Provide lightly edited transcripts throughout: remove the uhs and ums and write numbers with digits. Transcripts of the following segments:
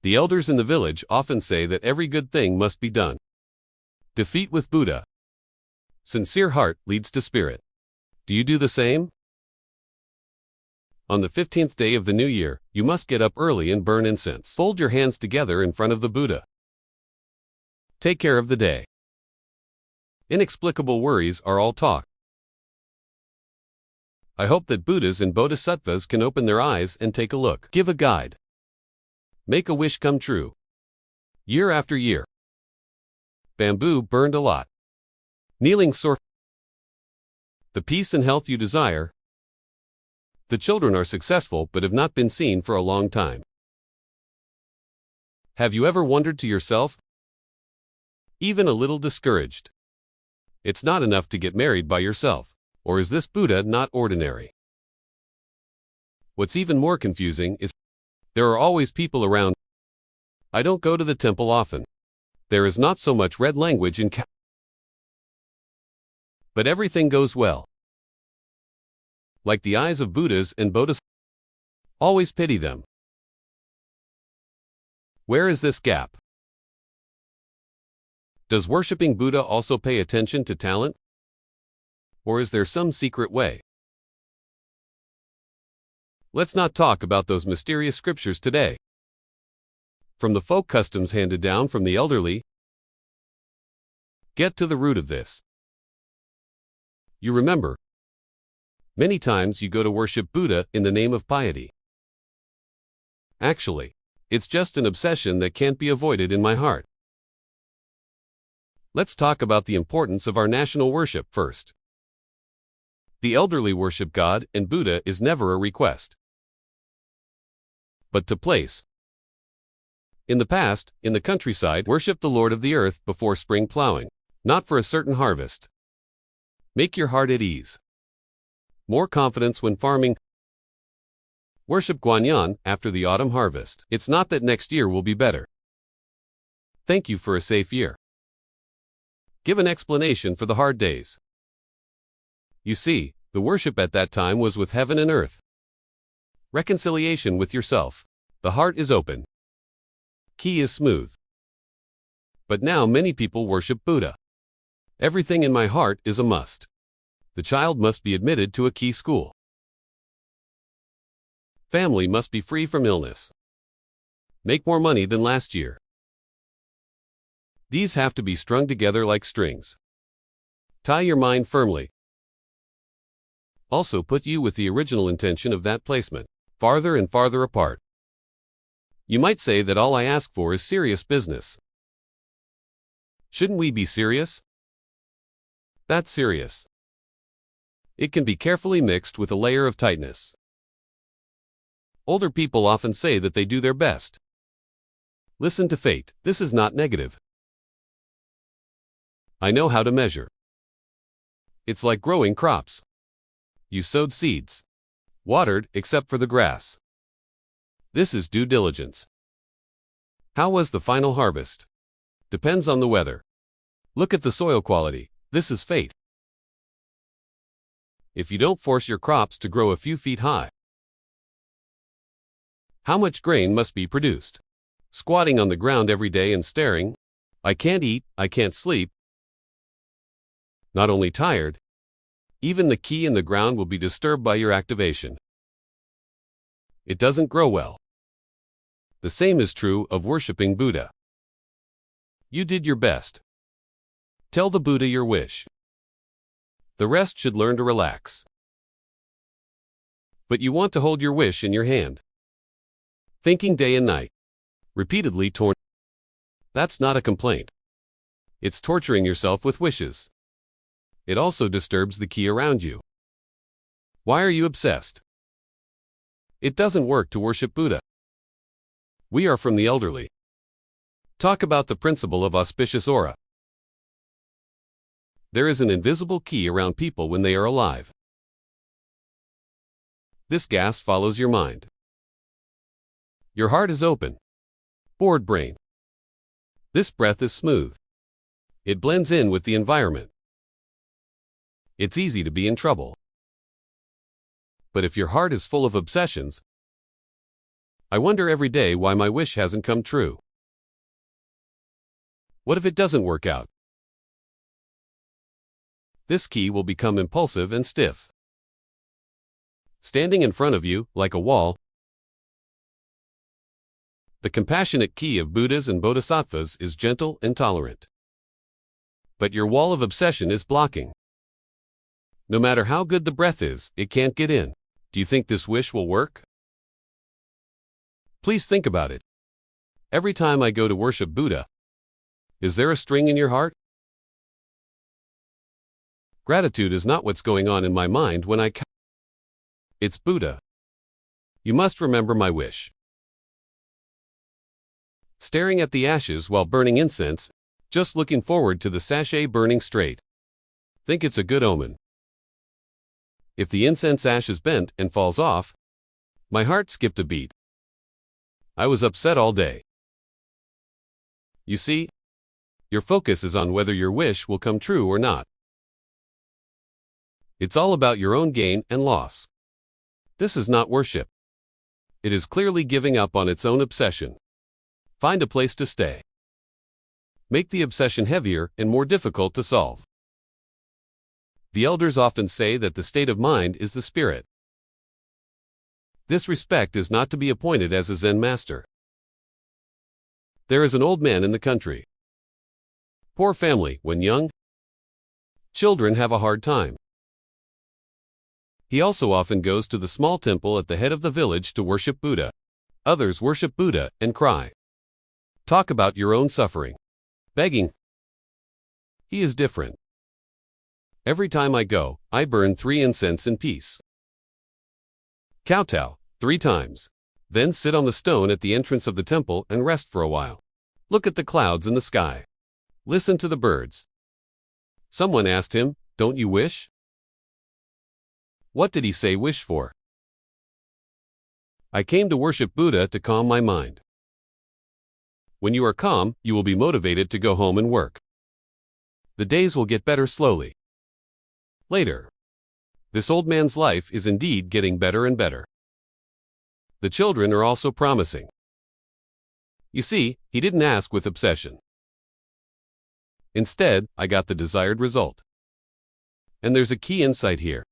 The elders in the village often say that every good thing must be done. Defeat with Buddha. Sincere heart leads to spirit. Do you do the same? On the 15th day of the new year, you must get up early and burn incense. Fold your hands together in front of the Buddha. Take care of the day. Inexplicable worries are all talk. I hope that Buddhas and Bodhisattvas can open their eyes and take a look. Give a guide. Make a wish come true. Year after year. Bamboo burned a lot. Kneeling sore. The peace and health you desire. The children are successful but have not been seen for a long time. Have you ever wondered to yourself? Even a little discouraged. It's not enough to get married by yourself. Or is this Buddha not ordinary? What's even more confusing is, there are always people around. I don't go to the temple often. There is not so much red language in but everything goes well. Like the eyes of Buddhas and Bodhisattvas. Always pity them. Where is this gap? Does worshipping Buddha also pay attention to talent? Or is there some secret way? Let's not talk about those mysterious scriptures today. From the folk customs handed down from the elderly, get to the root of this. You remember, many times you go to worship Buddha in the name of piety. Actually, it's just an obsession that can't be avoided in my heart. Let's talk about the importance of our national worship first. The elderly worship God and Buddha is never a request, but to place. In the past, in the countryside, worship the Lord of the earth before spring plowing, not for a certain harvest. Make your heart at ease. More confidence when farming. Worship Guanyin after the autumn harvest. It's not that next year will be better. Thank you for a safe year. Give an explanation for the hard days. You see, the worship at that time was with heaven and earth. Reconciliation with yourself. The heart is open. Key is smooth. But now many people worship Buddha. Everything in my heart is a must. The child must be admitted to a key school. Family must be free from illness. Make more money than last year. These have to be strung together like strings. Tie your mind firmly. Also put you with the original intention of that placement, farther and farther apart. You might say that all I ask for is serious business. Shouldn't we be serious? That's serious. It can be carefully mixed with a layer of tightness. Older people often say that they do their best. Listen to fate. This is not negative. I know how to measure. It's like growing crops. You sowed seeds. Watered, except for the grass. This is due diligence. How was the final harvest? Depends on the weather. Look at the soil quality. This is fate. If you don't force your crops to grow a few feet high, how much grain must be produced? Squatting on the ground every day and staring, I can't eat, I can't sleep. Not only tired, even the key in the ground will be disturbed by your activation. It doesn't grow well. The same is true of worshipping Buddha. You did your best. Tell the Buddha your wish. The rest should learn to relax. But you want to hold your wish in your hand. Thinking day and night. Repeatedly torn. That's not a complaint. It's torturing yourself with wishes. It also disturbs the key around you. Why are you obsessed? It doesn't work to worship Buddha. We are from the elderly. Talk about the principle of auspicious aura. There is an invisible key around people when they are alive. This gas follows your mind. Your heart is open. Bored brain. This breath is smooth. It blends in with the environment. It's easy to be in trouble. But if your heart is full of obsessions, I wonder every day why my wish hasn't come true. What if it doesn't work out? This key will become impulsive and stiff. Standing in front of you, like a wall, the compassionate key of Buddhas and Bodhisattvas is gentle and tolerant. But your wall of obsession is blocking. No matter how good the breath is, it can't get in. Do you think this wish will work? Please think about it. Every time I go to worship Buddha, is there a string in your heart? Gratitude is not what's going on in my mind when I It's Buddha. You must remember my wish. Staring at the ashes while burning incense, just looking forward to the sachet burning straight. Think it's a good omen. If the incense ash is bent and falls off, my heart skipped a beat. I was upset all day. You see, your focus is on whether your wish will come true or not. It's all about your own gain and loss. This is not worship. It is clearly giving up on its own obsession. Find a place to stay. Make the obsession heavier and more difficult to solve. The elders often say that the state of mind is the spirit. This respect is not to be appointed as a Zen master. There is an old man in the country. Poor family, when young. Children have a hard time. He also often goes to the small temple at the head of the village to worship Buddha. Others worship Buddha and cry. Talk about your own suffering. Begging. He is different. Every time I go, I burn 3 incense in peace. Kowtow 3 times. Then sit on the stone at the entrance of the temple and rest for a while. Look at the clouds in the sky. Listen to the birds. Someone asked him, "Don't you wish?" What did he say wish for? I came to worship Buddha to calm my mind. When you are calm, you will be motivated to go home and work. The days will get better slowly. Later. This old man's life is indeed getting better and better. The children are also promising. You see, he didn't ask with obsession. Instead, I got the desired result. And there's a key insight here.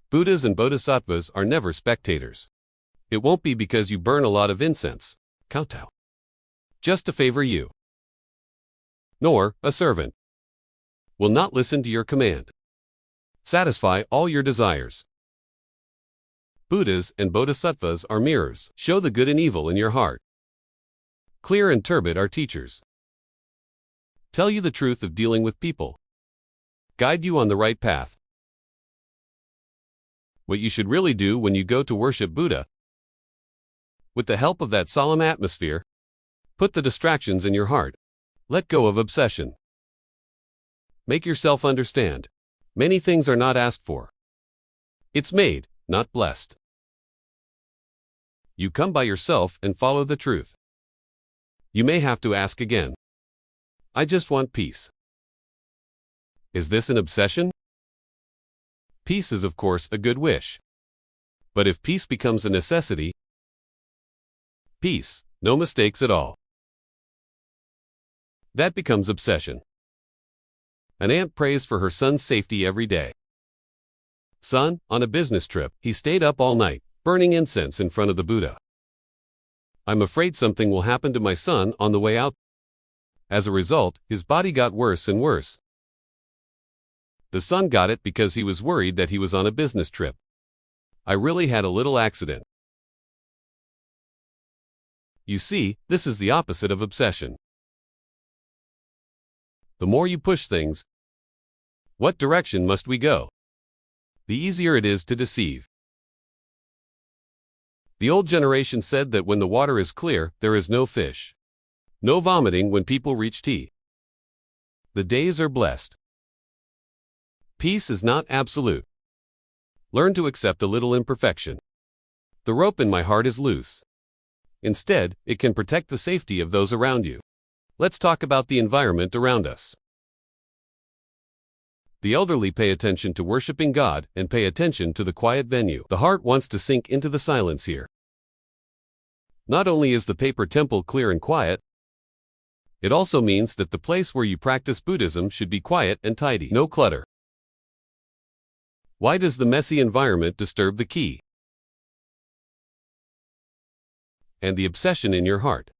Buddhas and Bodhisattvas are never spectators. It won't be because you burn a lot of incense, kowtow, just to favor you. Nor, a servant will not listen to your command. Satisfy all your desires. Buddhas and Bodhisattvas are mirrors, show the good and evil in your heart. Clear and turbid are teachers. Tell you the truth of dealing with people. Guide you on the right path. What you should really do when you go to worship Buddha. With the help of that solemn atmosphere, put the distractions in your heart. Let go of obsession. Make yourself understand. Many things are not asked for. It's made, not blessed. You come by yourself and follow the truth. You may have to ask again. I just want peace. Is this an obsession? Peace is of course a good wish. But if peace becomes a necessity, peace, no mistakes at all. That becomes obsession. An aunt prays for her son's safety every day. Son, on a business trip, he stayed up all night, burning incense in front of the Buddha. I'm afraid something will happen to my son on the way out. As a result, his body got worse and worse. The son got it because he was worried that he was on a business trip. I really had a little accident. You see, this is the opposite of obsession. The more you push things, what direction must we go? The easier it is to deceive. The old generation said that when the water is clear, there is no fish. No vomiting when people reach tea. The days are blessed. Peace is not absolute. Learn to accept a little imperfection. The rope in my heart is loose. Instead, it can protect the safety of those around you. Let's talk about the environment around us. The elderly pay attention to worshiping God and pay attention to the quiet venue. The heart wants to sink into the silence here. Not only is the paper temple clear and quiet, it also means that the place where you practice Buddhism should be quiet and tidy. No clutter. Why does the messy environment disturb the key and the obsession in your heart?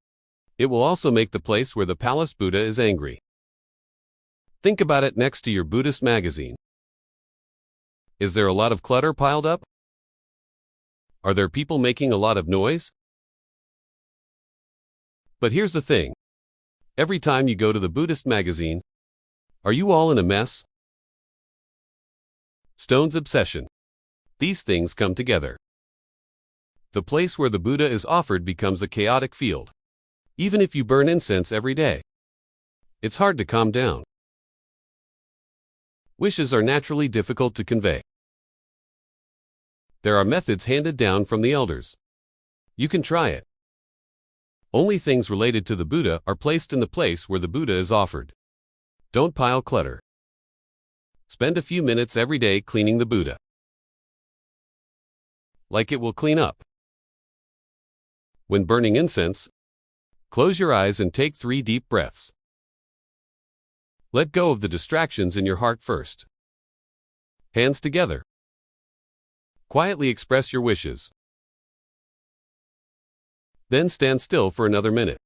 It will also make the place where the palace Buddha is angry. Think about it next to your Buddhist magazine. Is there a lot of clutter piled up? Are there people making a lot of noise? But here's the thing. Every time you go to the Buddhist magazine, are you all in a mess? Stone's obsession. These things come together. The place where the Buddha is offered becomes a chaotic field. Even if you burn incense every day, it's hard to calm down. Wishes are naturally difficult to convey. There are methods handed down from the elders. You can try it. Only things related to the Buddha are placed in the place where the Buddha is offered. Don't pile clutter. Spend a few minutes every day cleaning the Buddha. Like it will clean up. When burning incense, close your eyes and take 3 deep breaths. Let go of the distractions in your heart first. Hands together. Quietly express your wishes. Then stand still for another minute.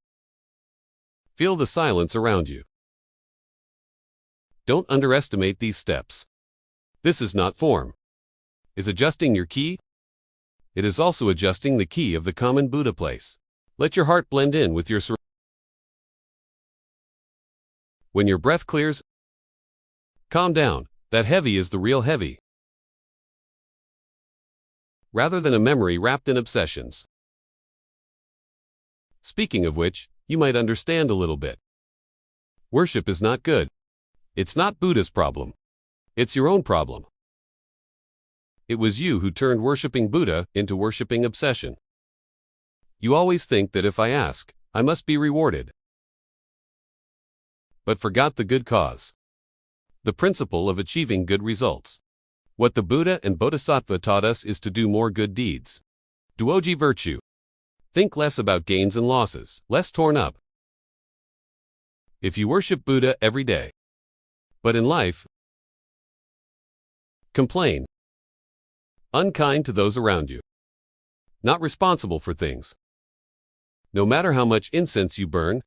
Feel the silence around you. Don't underestimate these steps. This is not form. Is adjusting your key? It is also adjusting the key of the common Buddha place. Let your heart blend in with your surroundings. When your breath clears, calm down. That heavy is the real heavy, rather than a memory wrapped in obsessions. Speaking of which, you might understand a little bit. Worship is not good. It's not Buddha's problem. It's your own problem. It was you who turned worshipping Buddha into worshipping obsession. You always think that if I ask, I must be rewarded. But forgot the good cause. The principle of achieving good results. What the Buddha and Bodhisattva taught us is to do more good deeds. Duoji virtue. Think less about gains and losses, less torn up. If you worship Buddha every day, but in life, complain, unkind to those around you, not responsible for things, no matter how much incense you burn,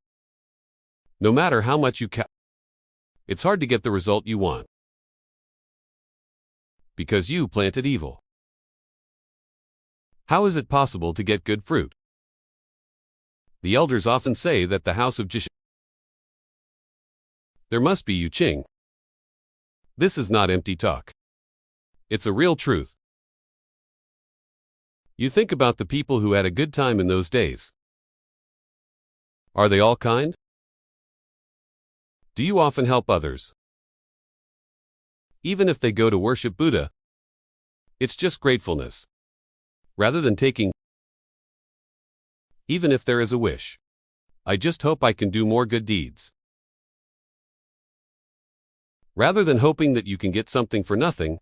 no matter how much you it's hard to get the result you want. Because you planted evil. How is it possible to get good fruit? The elders often say that the house of Jishin. There must be Yu Qing. This is not empty talk. It's a real truth. You think about the people who had a good time in those days. Are they all kind? Do you often help others? Even if they go to worship Buddha, it's just gratefulness, rather than taking. Even if there is a wish, I just hope I can do more good deeds. Rather than hoping that you can get something for nothing.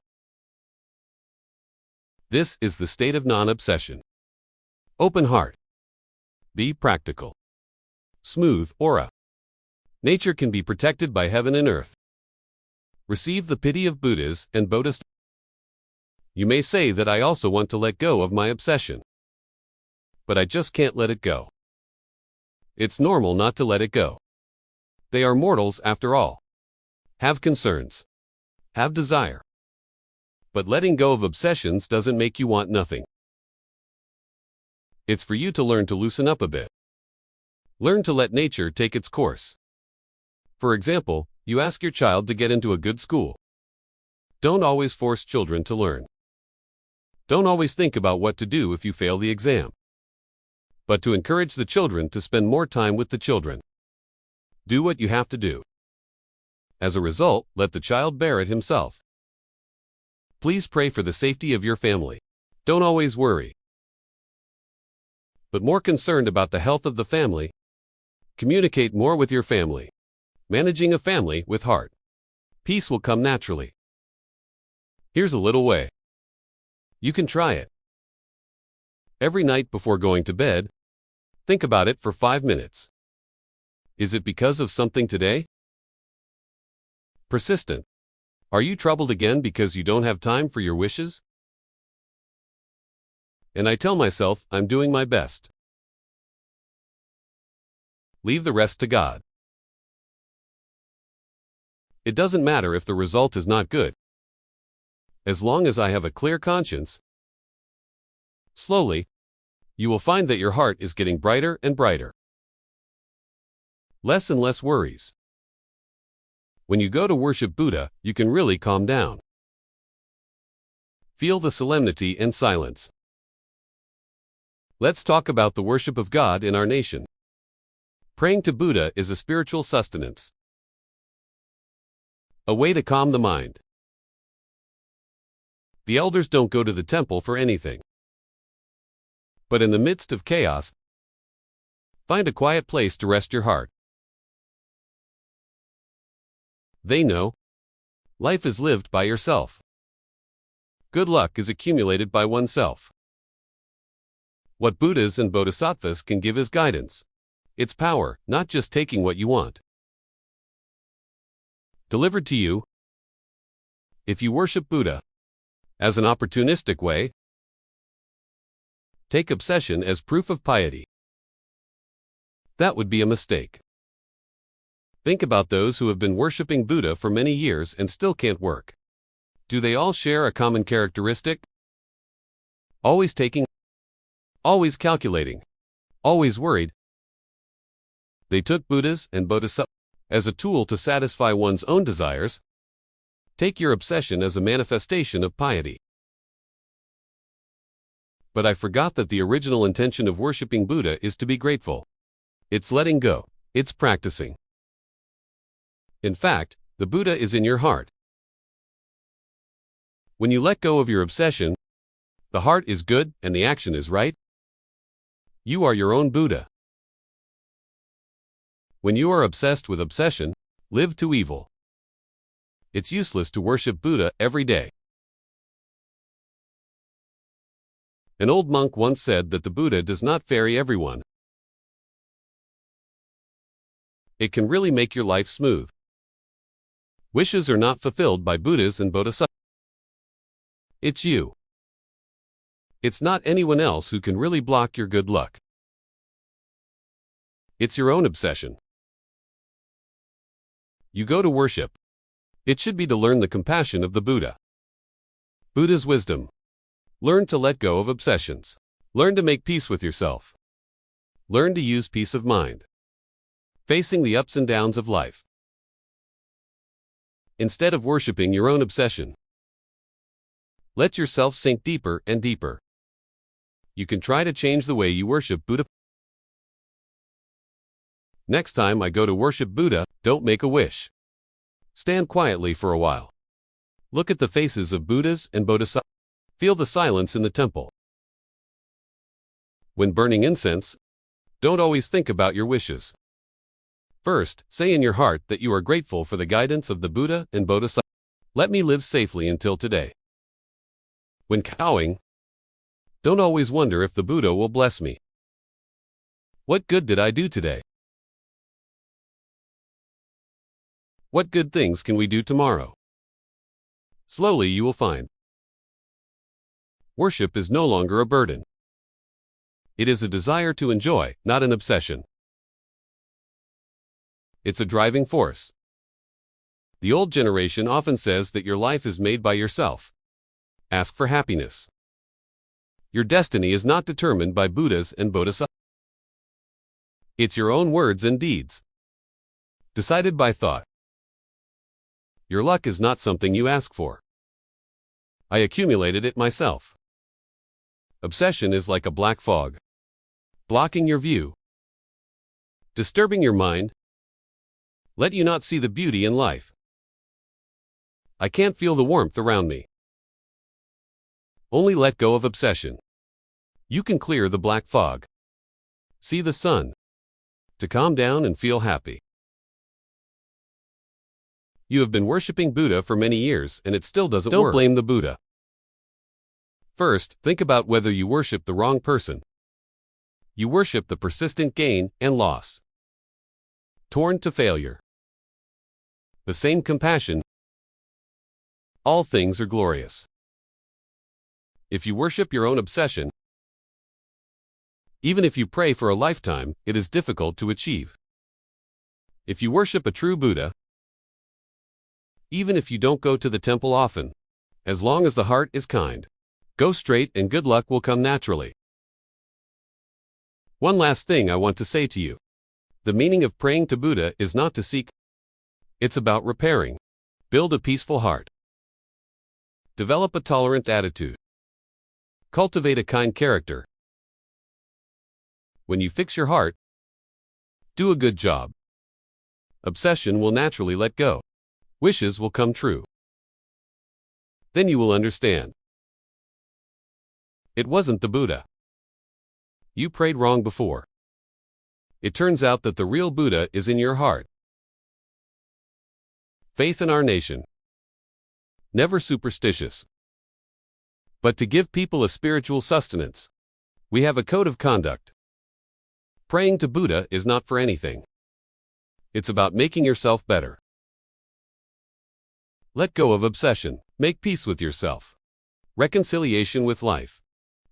This is the state of non-obsession. Open heart. Be practical. Smooth aura. Nature can be protected by heaven and earth. Receive the pity of Buddhas and Bodhisattvas. You may say that I also want to let go of my obsession. But I just can't let it go. It's normal not to let it go. They are mortals after all. Have concerns. Have desire. But letting go of obsessions doesn't make you want nothing. It's for you to learn to loosen up a bit. Learn to let nature take its course. For example, you ask your child to get into a good school. Don't always force children to learn. Don't always think about what to do if you fail the exam. But to encourage the children to spend more time with the children. Do what you have to do. As a result, let the child bear it himself. Please pray for the safety of your family. Don't always worry, but more concerned about the health of the family. Communicate more with your family. Managing a family with heart. Peace will come naturally. Here's a little way. You can try it. Every night before going to bed, Think about it for 5 minutes. Is it because of something today? Persistent. Are you troubled again because you don't have time for your wishes? And I tell myself, I'm doing my best. Leave the rest to God. It doesn't matter if the result is not good. As long as I have a clear conscience, slowly, you will find that your heart is getting brighter and brighter. Less and less worries. When you go to worship Buddha, you can really calm down. Feel the solemnity and silence. Let's talk about the worship of God in our nation. Praying to Buddha is a spiritual sustenance. A way to calm the mind. The elders don't go to the temple for anything. But in the midst of chaos, find a quiet place to rest your heart. They know life is lived by yourself. Good luck is accumulated by oneself. What Buddhas and Bodhisattvas can give is guidance. It's power, not just taking what you want. Delivered to you. If you worship Buddha as an opportunistic way, take obsession as proof of piety. That would be a mistake. Think about those who have been worshiping Buddha for many years and still can't work. Do they all share a common characteristic? Always taking, always calculating, always worried. They took Buddhas and Bodhisattvas as a tool to satisfy one's own desires. Take your obsession as a manifestation of piety. But I forgot that the original intention of worshiping Buddha is to be grateful. It's letting go. It's practicing. In fact, the Buddha is in your heart. When you let go of your obsession, the heart is good and the action is right. You are your own Buddha. When you are obsessed with obsession, live to evil. It's useless to worship Buddha every day. An old monk once said that the Buddha does not ferry everyone. It can really make your life smooth. Wishes are not fulfilled by Buddhas and Bodhisattvas. It's you. It's not anyone else who can really block your good luck. It's your own obsession. You go to worship. It should be to learn the compassion of the Buddha. Buddha's wisdom. Learn to let go of obsessions. Learn to make peace with yourself. Learn to use peace of mind. Facing the ups and downs of life. Instead of worshiping your own obsession, let yourself sink deeper and deeper. You can try to change the way you worship Buddha. Next time I go to worship Buddha, don't make a wish. Stand quietly for a while. Look at the faces of Buddhas and Bodhisattvas. Feel the silence in the temple. When burning incense, don't always think about your wishes. First, say in your heart that you are grateful for the guidance of the Buddha and Bodhisattva. Let me live safely until today. When cowing, don't always wonder if the Buddha will bless me. What good did I do today? What good things can we do tomorrow? Slowly you will find. Worship is no longer a burden. It is a desire to enjoy, not an obsession. It's a driving force. The old generation often says that your life is made by yourself. Ask for happiness. Your destiny is not determined by Buddhas and Bodhisattvas. It's your own words and deeds, decided by thought. Your luck is not something you ask for. I accumulated it myself. Obsession is like a black fog, blocking your view, disturbing your mind, let you not see the beauty in life. I can't feel the warmth around me. Only let go of obsession. You can clear the black fog. See the sun. To calm down and feel happy. You have been worshiping Buddha for many years and it still doesn't work. Don't blame the Buddha. First, think about whether you worship the wrong person. You worship the persistent gain and loss. Torn to failure. The same compassion. All things are glorious. If you worship your own obsession, even if you pray for a lifetime, it is difficult to achieve. If you worship a true Buddha, even if you don't go to the temple often, as long as the heart is kind, go straight and good luck will come naturally. One last thing I want to say to you. The meaning of praying to Buddha is not to seek. It's about repairing. Build a peaceful heart. Develop a tolerant attitude. Cultivate a kind character. When you fix your heart, do a good job. Obsession will naturally let go. Wishes will come true. Then you will understand. It wasn't the Buddha. You prayed wrong before. It turns out that the real Buddha is in your heart. Faith in our nation. Never superstitious, but to give people a spiritual sustenance. We have a code of conduct. Praying to Buddha is not for anything. It's about making yourself better. Let go of obsession. Make peace with yourself. Reconciliation with life.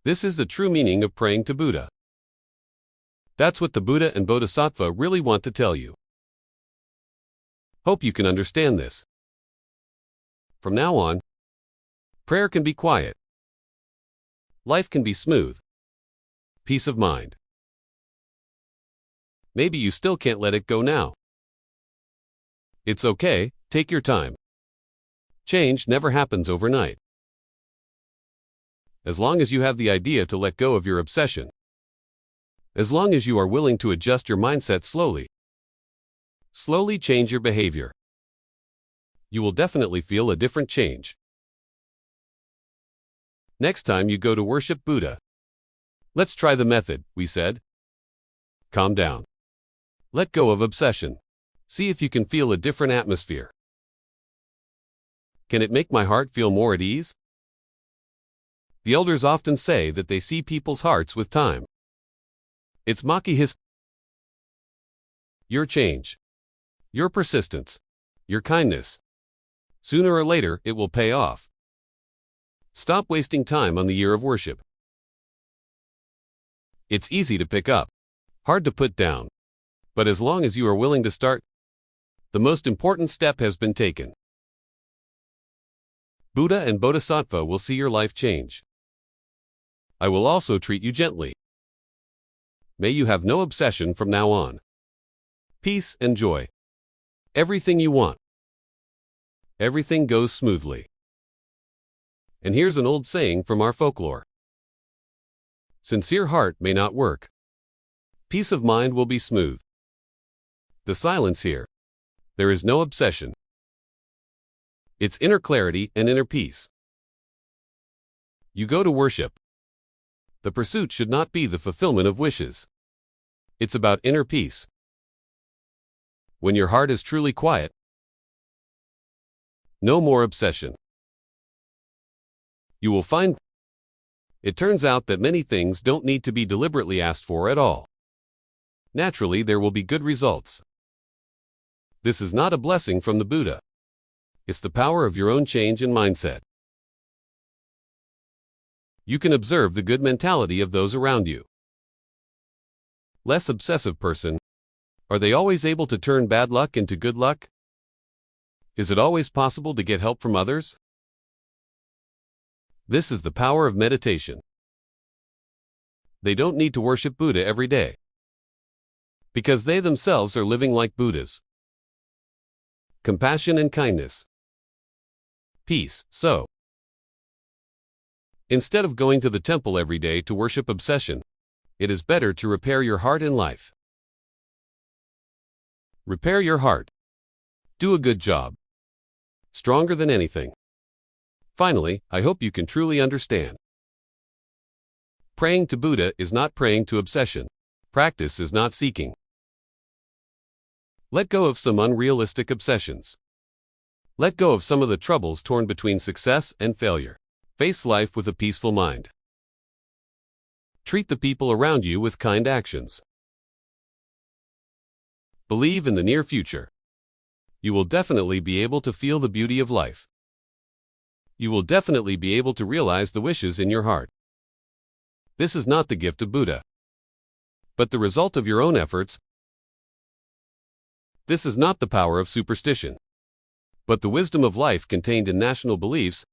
This is the true meaning of praying to Buddha. That's what the Buddha and Bodhisattva really want to tell you. Hope you can understand this. From now on, prayer can be quiet. Life can be smooth. Peace of mind. Maybe you still can't let it go now. It's okay, take your time. Change never happens overnight. As long as you have the idea to let go of your obsession, as long as you are willing to adjust your mindset slowly change your behavior, you will definitely feel a different change. Next time you go to worship Buddha, let's try the method we said. Calm down. Let go of obsession. See if you can feel a different atmosphere. Can it make my heart feel more at ease? The elders often say that they see people's hearts with time. It's Maki. Your change, your persistence, your kindness. Sooner or later, it will pay off. Stop wasting time on the year of worship. It's easy to pick up, hard to put down. But as long as you are willing to start, the most important step has been taken. Buddha and Bodhisattva will see your life change. I will also treat you gently. May you have no obsession from now on. Peace and joy. Everything you want. Everything goes smoothly. And here's an old saying from our folklore. Sincere heart may not work. Peace of mind will be smooth. The silence here. There is no obsession. It's inner clarity and inner peace. You go to worship. The pursuit should not be the fulfillment of wishes. It's about inner peace. When your heart is truly quiet, no more obsession. You will find it turns out that many things don't need to be deliberately asked for at all. Naturally, there will be good results. This is not a blessing from the Buddha. It's the power of your own change in mindset. You can observe the good mentality of those around you. Less obsessive person. Are they always able to turn bad luck into good luck? Is it always possible to get help from others? This is the power of meditation. They don't need to worship Buddha every day, because they themselves are living like Buddhas. Compassion and kindness. Peace. So, instead of going to the temple every day to worship obsession, it is better to repair your heart in life. Repair your heart. Do a good job. Stronger than anything. Finally, I hope you can truly understand. Praying to Buddha is not praying to obsession. Practice is not seeking. Let go of some unrealistic obsessions. Let go of some of the troubles torn between success and failure. Face life with a peaceful mind. Treat the people around you with kind actions. Believe in the near future. You will definitely be able to feel the beauty of life. You will definitely be able to realize the wishes in your heart. This is not the gift of Buddha, but the result of your own efforts. This is not the power of superstition, but the wisdom of life contained in national beliefs